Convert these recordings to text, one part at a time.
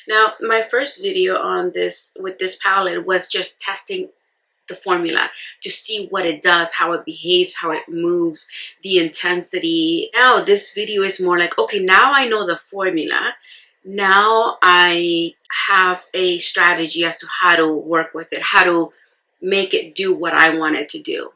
Now, my first video on this with this palette was just testing the formula to see what it does, how it behaves, how it moves, the intensity. Now this video is more like, okay, now I know the formula. Now I have a strategy as to how to work with it, how to make it do what I want it to do.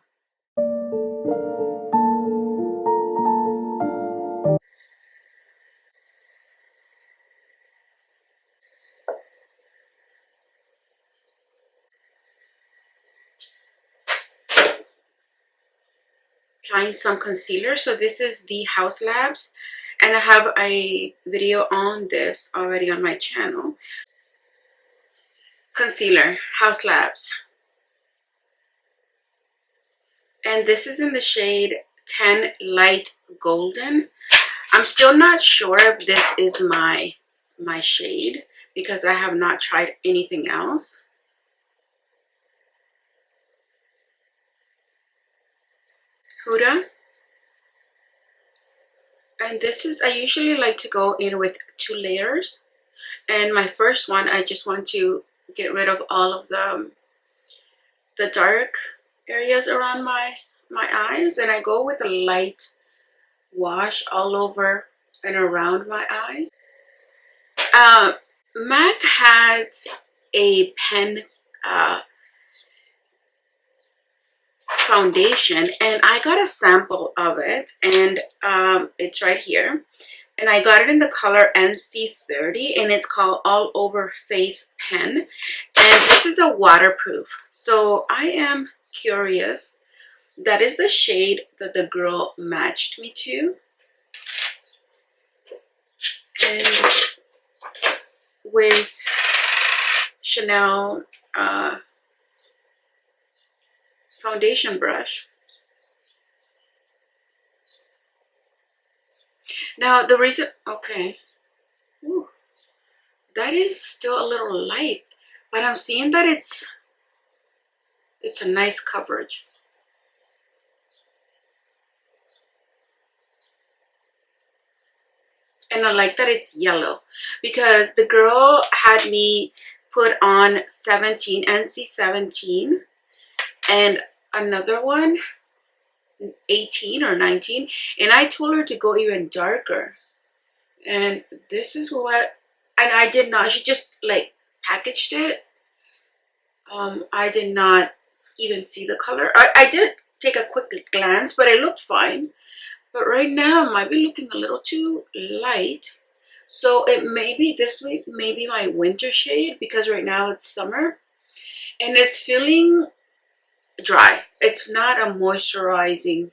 Applying some concealer. So this is the HAUS Labs, and I have a video on this already on my channel. Concealer, HAUS Labs, and this is in the shade 10 Light Golden. I'm still not sure if this is my shade because I have not tried anything else. Huda. And this is, I usually like to go in with 2 layers. And my first one, I just want to get rid of all of the dark areas around my eyes. And I go with a light wash all over and around my eyes. MAC has a pen foundation, and I got a sample of it, and it's right here, and I got it in the color NC30, and it's called All Over Face Pen, and this is a waterproof. So I am curious. That is the shade that the girl matched me to, and with Chanel foundation brush. Now the reason, okay, ooh, that is still a little light, but I'm seeing that it's a nice coverage. And I like that it's yellow because the girl had me put on 17, NC17, and another one 18 or 19, and I told her to go even darker, and this is what, and I did not, she just like packaged it. I did not even see the color. I did take a quick glance, but it looked fine. But right now it might be looking a little too light, so it may be this week, maybe my winter shade, because right now it's summer and it's feeling dry. It's not a moisturizing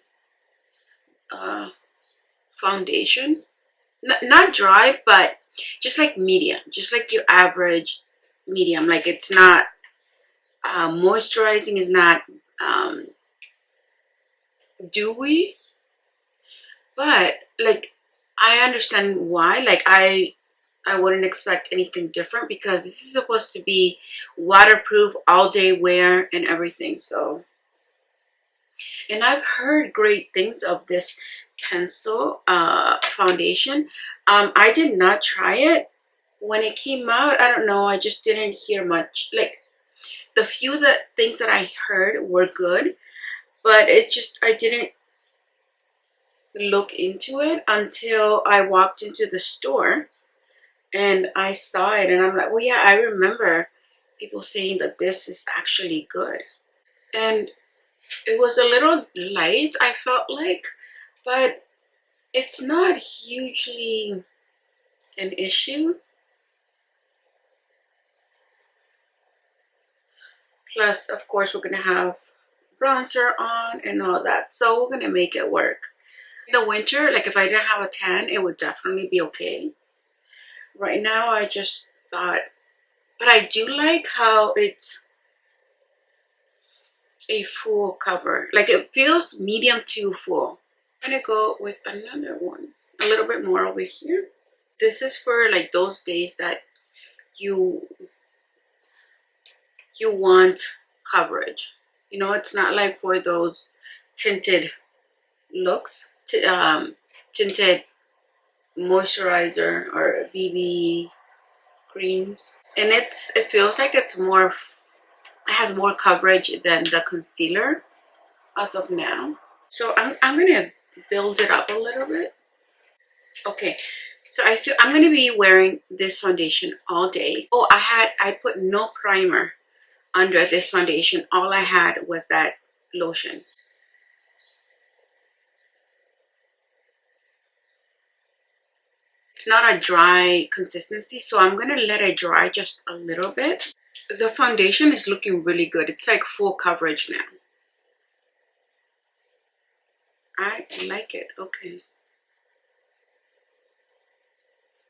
foundation. Not dry, but just like medium, just like your average medium. Like it's not moisturizing, is not dewy, but like I understand why. Like I wouldn't expect anything different because this is supposed to be waterproof, all day wear and everything. So, and I've heard great things of this pencil foundation. I did not try it when it came out. I don't know, I just didn't hear much. Like the few things that I heard were good, but it just, I didn't look into it until I walked into the store and I saw it, and I'm like, well, yeah, I remember people saying that this is actually good. And it was a little light, I felt like, but it's not hugely an issue. Plus, of course, we're gonna have bronzer on and all that, so we're gonna make it work. In the winter, like if I didn't have a tan, it would definitely be okay. Right now, I just thought, but I do like how it's a full cover. Like it feels medium to full. I'm gonna go with another one, a little bit more over here. This is for like those days that you want coverage. You know, it's not like for those tinted looks, tinted moisturizer or BB greens, and it feels like it's more, it has more coverage than the concealer as of now. So I'm gonna build it up a little bit. Okay, so I feel I'm gonna be wearing this foundation all day. Oh, I put no primer under this foundation. All I had was that lotion. It's not a dry consistency, so I'm gonna let it dry just a little bit. The foundation is looking really good. It's like full coverage now. I like it. Okay,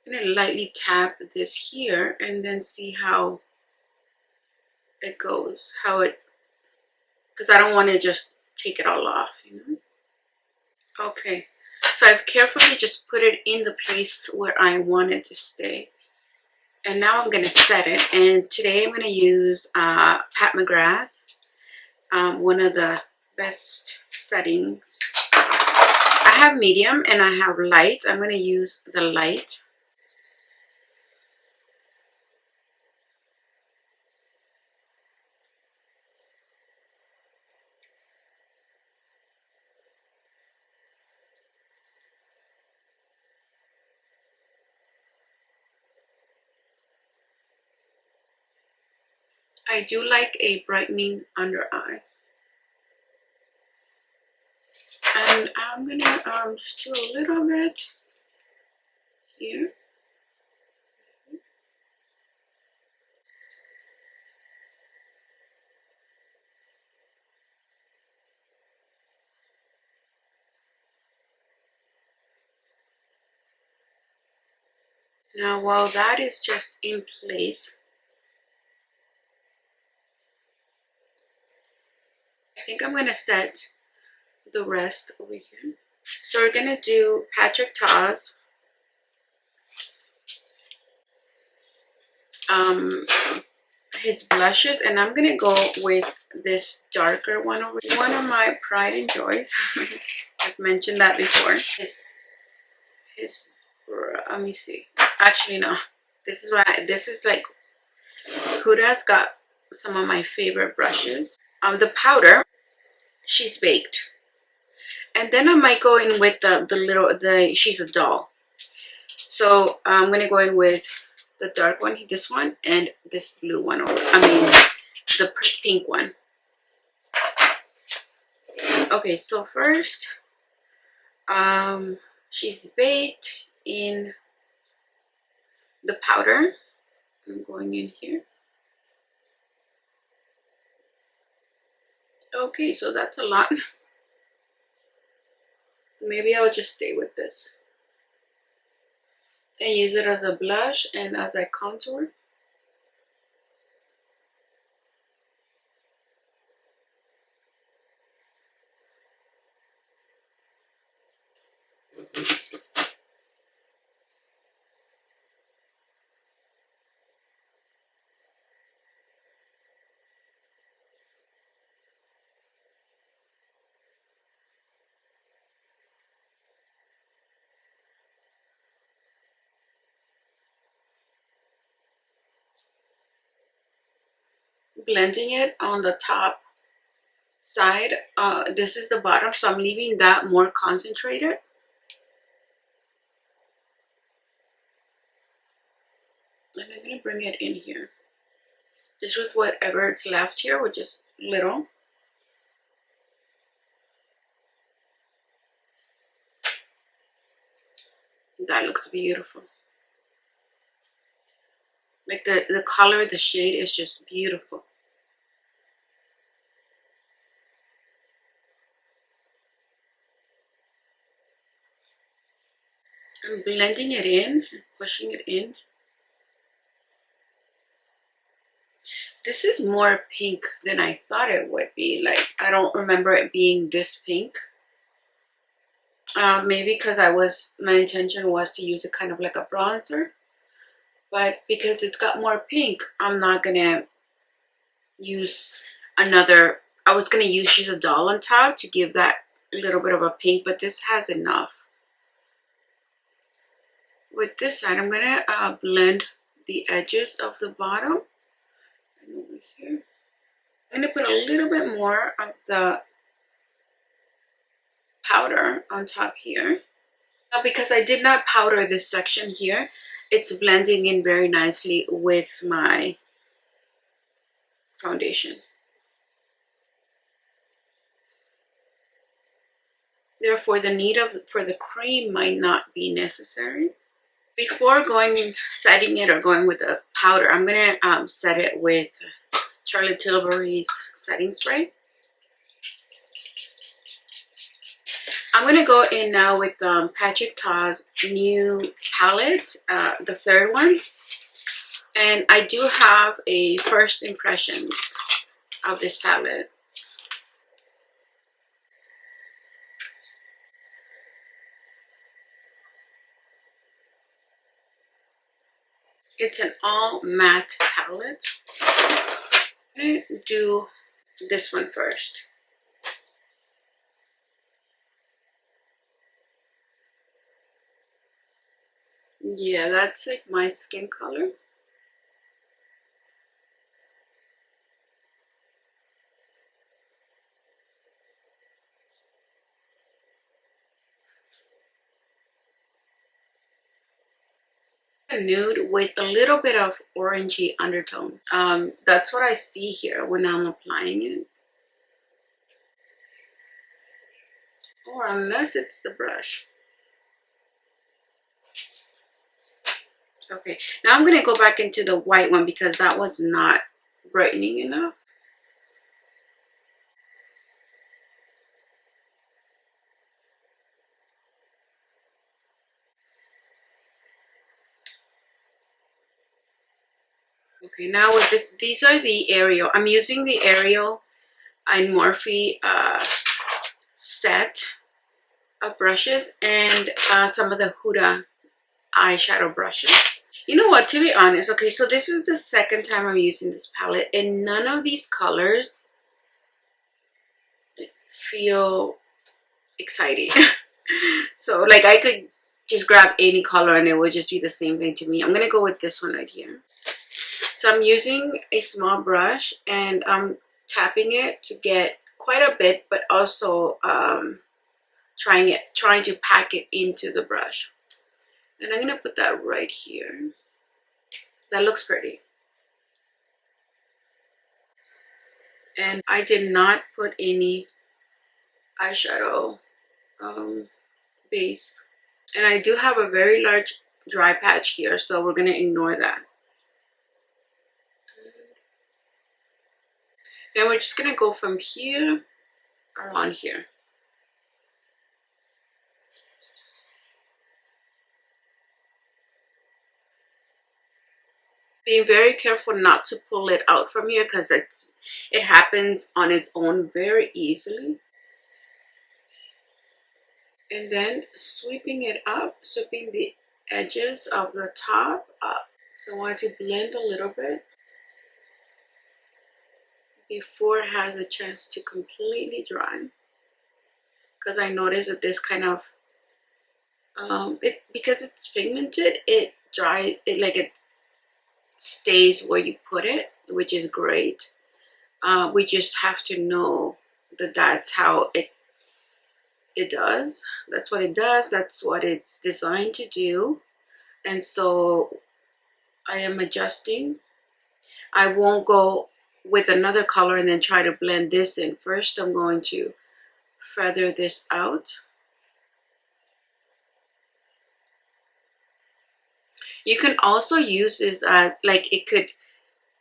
I'm gonna lightly tap this here and then see how it goes, because I don't want to just take it all off, you know. Okay, so I've carefully just put it in the place where I want it to stay, and now I'm gonna set it. And today I'm gonna use Pat Mcgrath, one of the best settings. I have medium and I have light. I'm gonna use the light. I do like a brightening under eye. And I'm gonna just do a little bit here. Now while that is just in place, I think I'm gonna set the rest over here. So we're gonna do Patric Ta's his blushes, and I'm gonna go with this darker one over here. One of my pride and joys. I've mentioned that before. Let me see. Actually, no. This is why. This is like Huda's got some of my favorite brushes. The powder, she's baked, and then I might go in with the she's a doll. So I'm gonna go in with the dark one, this one, and this blue one. The pink one. Okay, so first, she's baked in the powder. I'm going in here. Okay, so that's a lot. Maybe I'll just stay with this and use it as a blush and as I contour. Blending it on the top side. This is the bottom, so I'm leaving that more concentrated. And I'm gonna bring it in here, just with whatever it's left here, which is little. That looks beautiful. Like the color, the shade is just beautiful. I'm blending it in, pushing it in. This is more pink than I thought it would be. Like, I don't remember it being this pink. Maybe because my intention was to use it kind of like a bronzer. But because it's got more pink, I'm not gonna use another. I was gonna use She's a Doll on top to give that little bit of a pink, but this has enough. With this side, I'm gonna blend the edges of the bottom and over here. I'm going to put a little bit more of the powder on top here. Now, because I did not powder this section here, it's blending in very nicely with my foundation. Therefore, the need for the cream might not be necessary. Before setting it or going with the powder, I'm gonna set it with Charlotte Tilbury's setting spray. I'm gonna go in now with Patric Ta's new palette, the third one, and I do have a first impressions of this palette. It's an all matte palette. I'm gonna do this one first. Yeah, that's like my skin color. A nude with a little bit of orangey undertone. That's what I see here when I'm applying it. Or unless it's the brush. Okay, now I'm gonna go back into the white one because that was not brightening enough. Okay, now with this, these are the Ariel. I'm using the Ariel and Morphe set of brushes and some of the Huda eyeshadow brushes. You know what, to be honest, okay, so this is the second time I'm using this palette and none of these colors feel exciting. So like I could just grab any color and it would just be the same thing to me. I'm gonna go with this one right here. So I'm using a small brush and I'm tapping it to get quite a bit, but also trying to pack it into the brush. And I'm gonna put that right here. That looks pretty. And I did not put any eyeshadow base. And I do have a very large dry patch here, so we're gonna ignore that. And we're just gonna go from here around here. Being very careful not to pull it out from here because it happens on its own very easily. And then sweeping it up, sweeping the edges of the top up. So I want to blend a little bit before it has a chance to completely dry, because I noticed that this kind of because it's pigmented, it stays where you put it, which is great. We just have to know that that's how it does. That's what it does. That's what it's designed to do. And so I am adjusting. I won't go with another color and then try to blend this in. First, I'm going to feather this out. You can also use this as, like, it could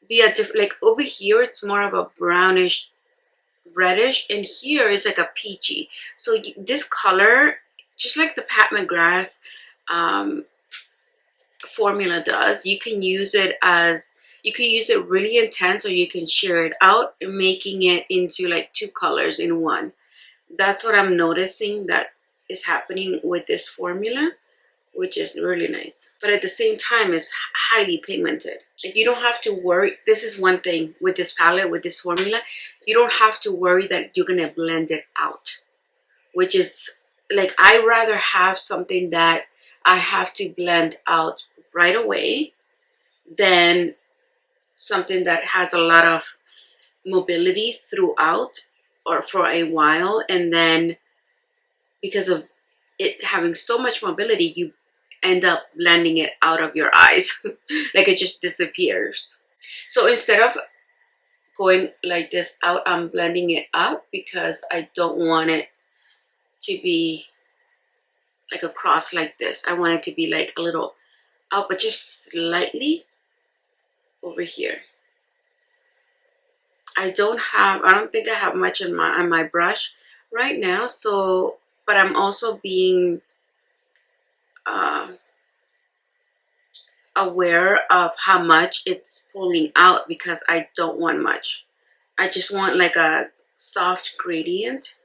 be a different, like over here it's more of a brownish reddish, and here is like a peachy. So this color, just like the Pat Mcgrath formula does, you can use it really intense, or you can sheer it out, making it into like two colors in one. That's what I'm noticing that is happening with this formula, which is really nice. But at the same time, it's highly pigmented. Like, you don't have to worry. This is one thing with this palette, with this formula. You don't have to worry that you're gonna blend it out, which is like, I rather have something that I have to blend out right away than something that has a lot of mobility throughout or for a while, and then because of it having so much mobility, you end up blending it out of your eyes. Like it just disappears. So instead of going like this out, I'm blending it up because I don't want it to be like a cross like this. I want it to be like a little out, but just slightly over here. I don't think I have much on my brush right now, so, but I'm also being aware of how much it's pulling out because I don't want much. I just want like a soft gradient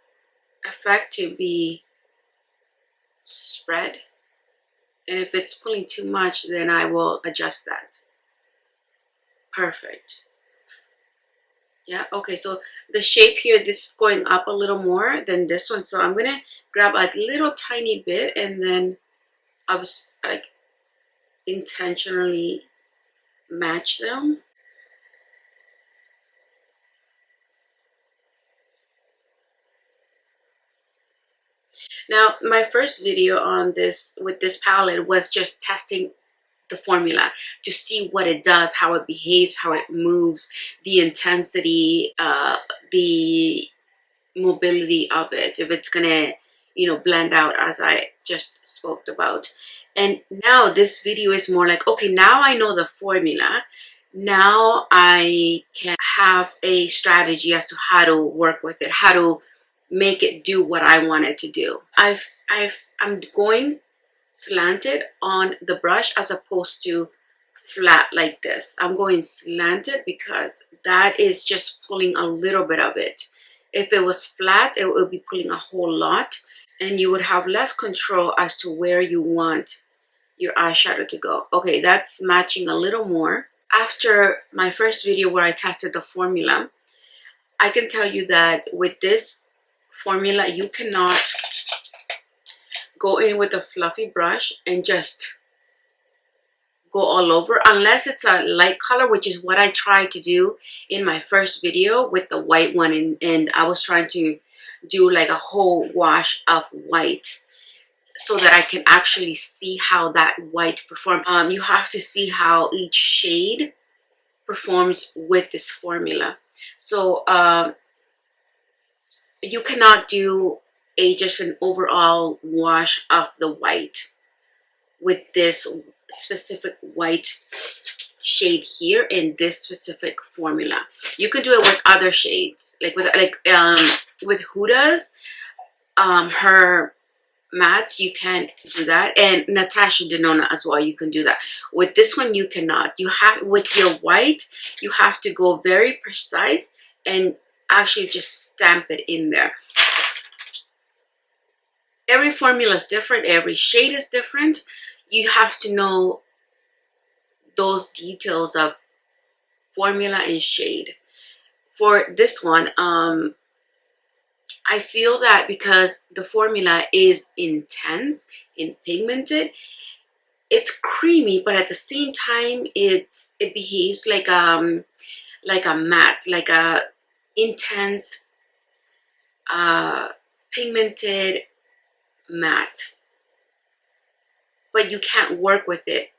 effect to be spread, and if it's pulling too much, then I will adjust that. Perfect. Yeah, okay, so the shape here, this is going up a little more than this one, so I'm gonna grab a little tiny bit and then I was like intentionally match them. Now, my first video on this with this palette was just testing the formula to see what it does, how it behaves, how it moves, the intensity, the mobility of it, if it's gonna, you know, blend out as I just spoke about. And now this video is more like, okay, now I know the formula. Now I can have a strategy as to how to work with it, how to make it do what I want it to do. I'm going slanted on the brush as opposed to flat like this. I'm going slanted because that is just pulling a little bit of it. If it was flat, it would be pulling a whole lot, and you would have less control as to where you want your eyeshadow to go. Okay, that's matching a little more. After my first video where I tested the formula, I can tell you that with this formula, you cannot go in with a fluffy brush and just go all over unless it's a light color, which is what I tried to do in my first video with the white one, and I was trying to do like a whole wash of white so that I can actually see how that white performs. You have to see how each shade performs with this formula. So you cannot do just an overall wash of the white with this specific white shade here in this specific formula. You can do it with other shades, like with Huda's her mattes, you can do that, and Natasha Denona as well, you can do that. With this one, you cannot. You have, with your white, you have to go very precise and actually just stamp it in there. Every formula is different, every shade is different. You have to know those details of formula and shade. For this one, I feel that because the formula is intense and pigmented, it's creamy, but at the same time, it behaves like a matte, like a intense, pigmented matte. But you can't work with it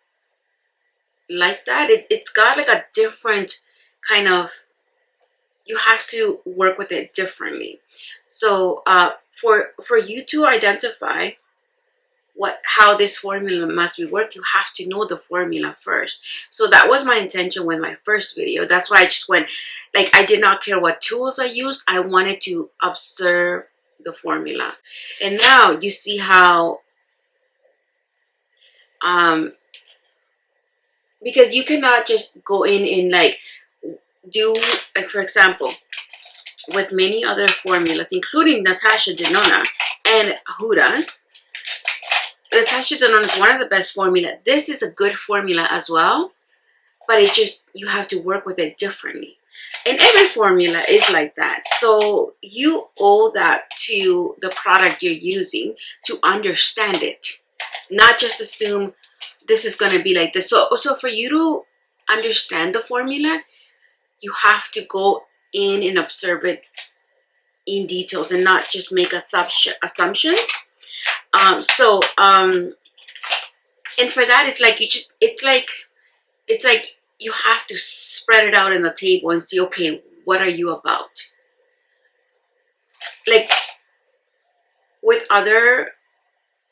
like that. It's got like a different kind of, you have to work with it differently. So for you to identify how this formula must be worked, you have to know the formula first. So that was my intention with my first video. That's why I just went, like, I did not care what tools I used. I wanted to observe the formula. And now you see how because you cannot just go in and like do, like, for example, with many other formulas, including Natasha Denona and Huda's. Natasha Denona is one of the best formula. This is a good formula as well, but it's just, you have to work with it differently. And every formula is like that. So you owe that to the product you're using to understand it, not just assume this is going to be like this. So for you to understand the formula, you have to go in and observe it in details and not just make assumptions. And for that, it's like it's like you have to spread it out on the table and see, okay, what are you about? Like with other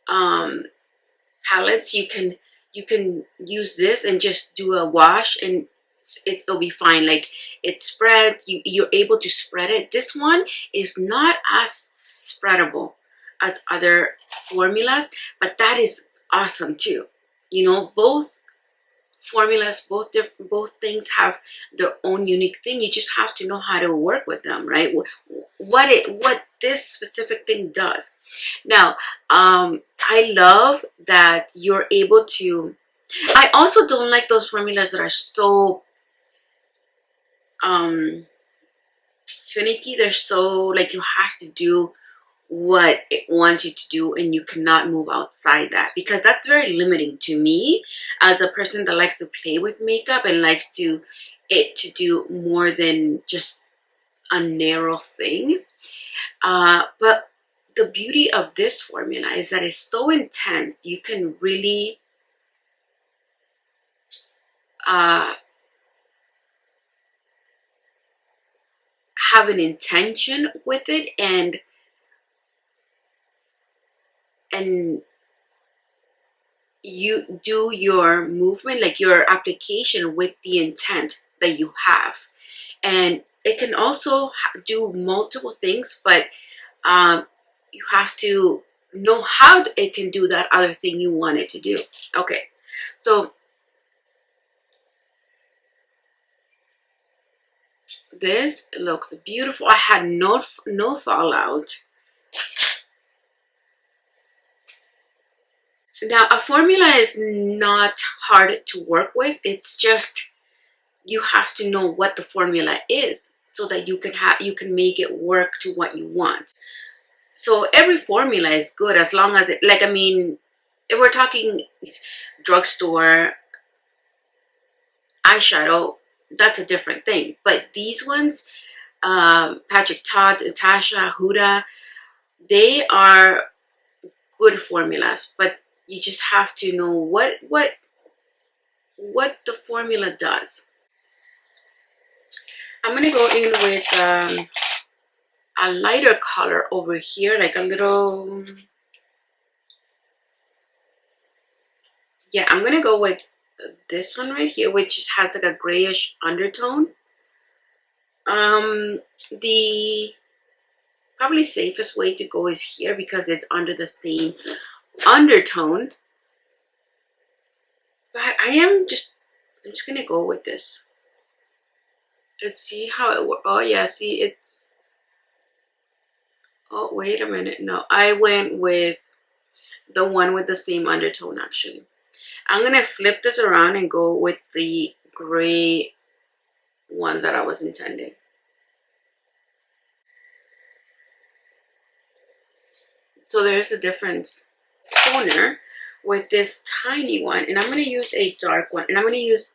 palettes, you can use this and just do a wash and it'll be fine. Like it spreads, you're able to spread it. This one is not as spreadable as other formulas, but that is awesome too. You know, both formulas, both things have their own unique thing. You just have to know how to work with them, right? What this specific thing does. Now, I love that you're able to. I also don't like those formulas that are so finicky. They're so like you have to do what it wants you to do and you cannot move outside that, because that's very limiting to me as a person that likes to play with makeup and likes to do more than just a narrow thing. But the beauty of this formula is that it's so intense. You can really have an intention with it and you do your movement, like your application, with the intent that you have. And it can also do multiple things, but you have to know how it can do that other thing you want it to do. Okay, so this looks beautiful. I had no fallout. Now, a formula is not hard to work with. It's just you have to know what the formula is so that you can make it work to what you want. So every formula is good as long as it, like, I mean, if we're talking drugstore eyeshadow, that's a different thing. But these ones, Patric Ta, Natasha, Huda, they are good formulas, but you just have to know what the formula does. I'm gonna go in with a lighter color over here, like a little, yeah, I'm gonna go with this one right here, which just has like a grayish undertone. The probably safest way to go is here because it's under the same undertone. But I'm just gonna go with this. Let's see how it works. Oh yeah, see it's, oh wait a minute, no, I went with the one with the same undertone actually. I'm gonna flip this around and go with the gray one that I was intending. So there's a difference corner with this tiny one, and I'm going to use a dark one, and I'm going to use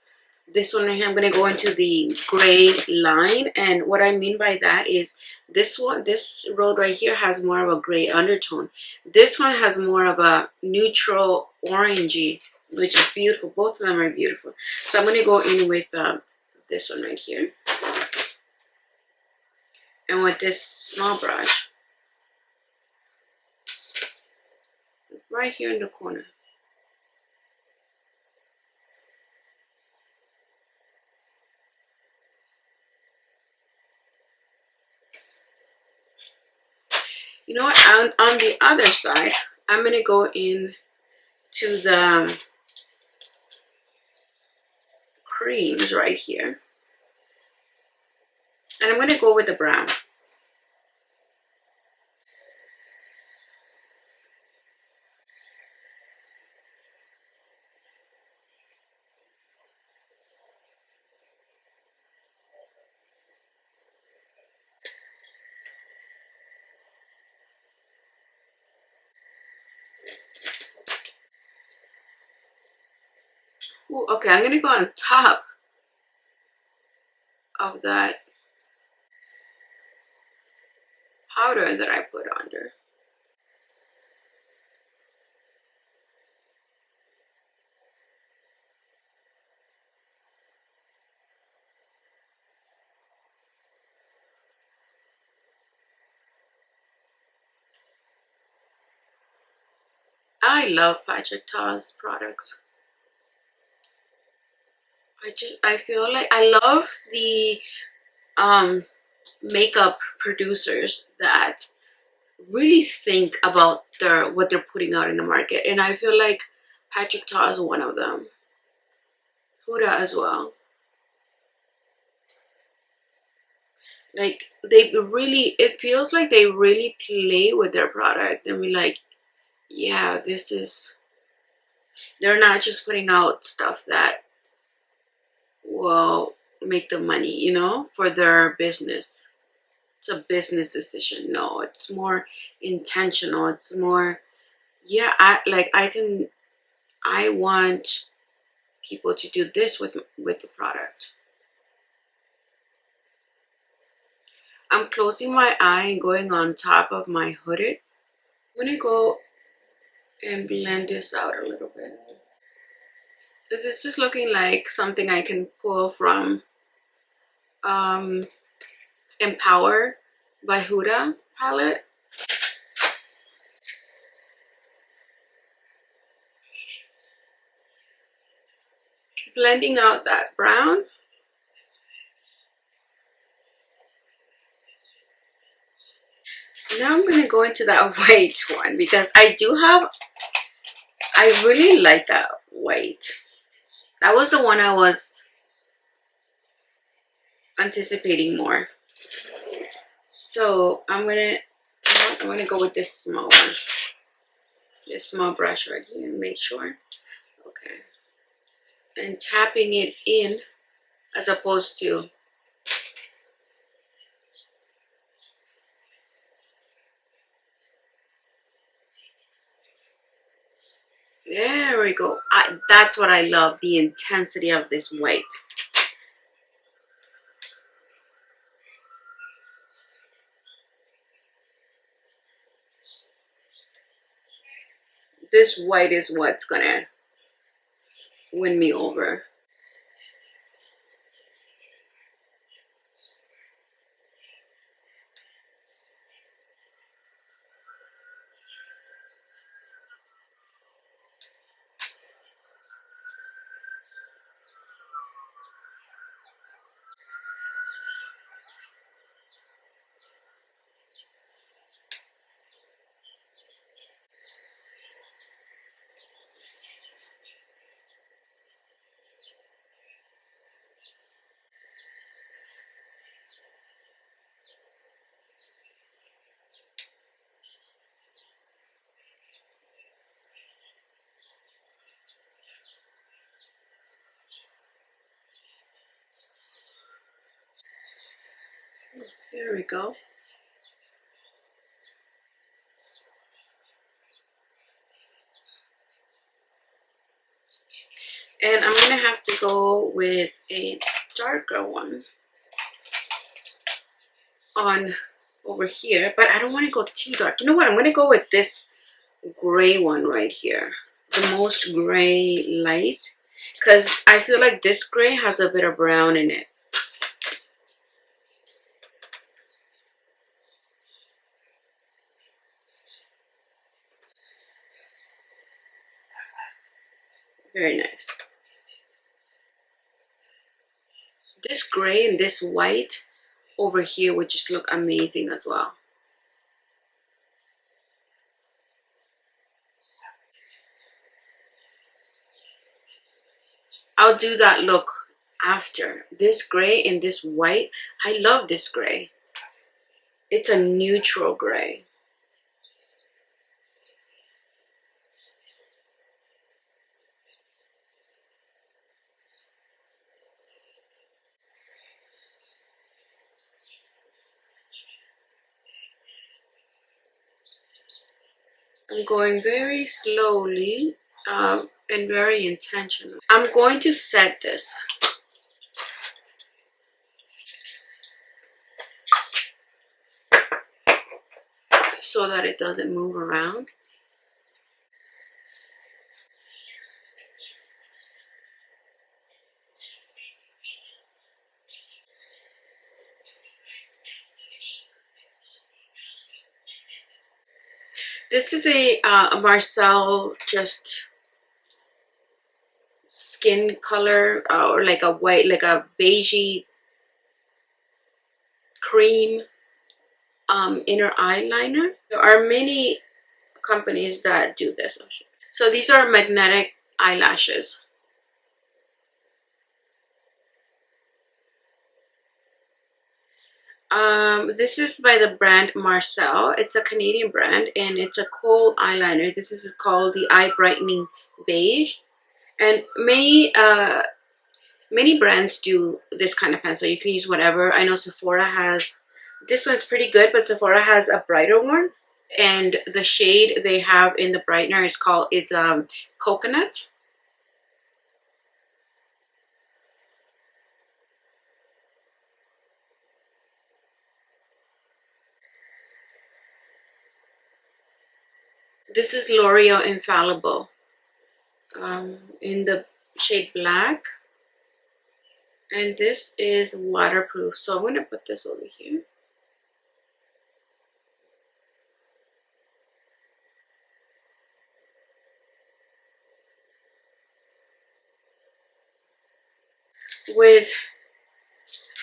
this one right here. I'm going to go into the gray line, and what I mean by that is this one, this road right here has more of a gray undertone. This one has more of a neutral orangey, which is beautiful. Both of them are beautiful. So I'm going to go in with this one right here, and with this small brush right here in the corner. You know what, on the other side, I'm going to go in to the creams right here. And I'm going to go with the brown. Ooh, okay, I'm going to go on top of that powder that I put under. I love Patric Ta's products. I feel like I love the makeup producers that really think about what they're putting out in the market, and I feel like Patric Ta is one of them. Huda as well. Like it feels like they really play with their product and be like, yeah, they're not just putting out stuff that will make them money, you know, for their business. It's a business decision. No, it's more intentional. It's more, yeah, I want people to do this with the product. I'm closing my eye and going on top of my hooded. I'm gonna go and blend this out a little bit. This is looking like something I can pull from Empower by Huda palette. Blending out that brown. Now I'm gonna go into that white one because I really like that white. That was the one I was anticipating more. So I'm gonna go with this small one. This small brush right here, make sure. Okay. And tapping it in as opposed to there we go. That's what I love, the intensity of this white. This white is what's gonna win me over. There we go. And I'm gonna have to go with a darker one on over here, but I don't want to go too dark. You know what? I'm gonna go with this gray one right here, the most gray light, because I feel like this gray has a bit of brown in it. Very nice. This gray and this white over here would just look amazing as well. I'll do that look after. This gray and this white, I love this gray. It's a neutral gray. I'm going very slowly and very intentional. I'm going to set this. so that it doesn't move around. This is a Marcel just skin color, or like a white, like a beigey cream inner eyeliner. There are many companies that do this. So these are magnetic eyelashes. This is by the brand Marcel. It's a Canadian brand and it's a kohl eyeliner. This is called the Eye Brightening Beige. And many brands do this kind of pencil. You can use whatever. I know Sephora has, this one's pretty good, but Sephora has a brighter one. And the shade they have in the brightener is called, it's coconut. This is L'Oreal Infallible in the shade black. And this is waterproof. So I'm going to put this over here. With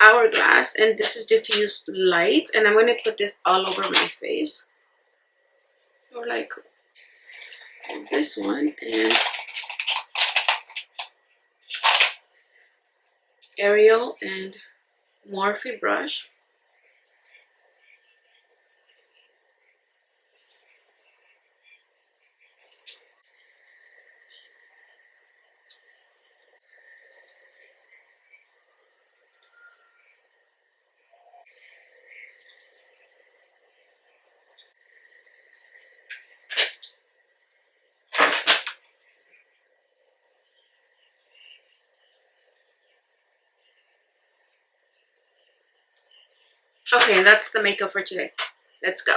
Hourglass, and this is diffused light, and I'm going to put this all over my face, or like this one, and Ariel and Morphe brush. Okay, that's the makeup for today. Let's go.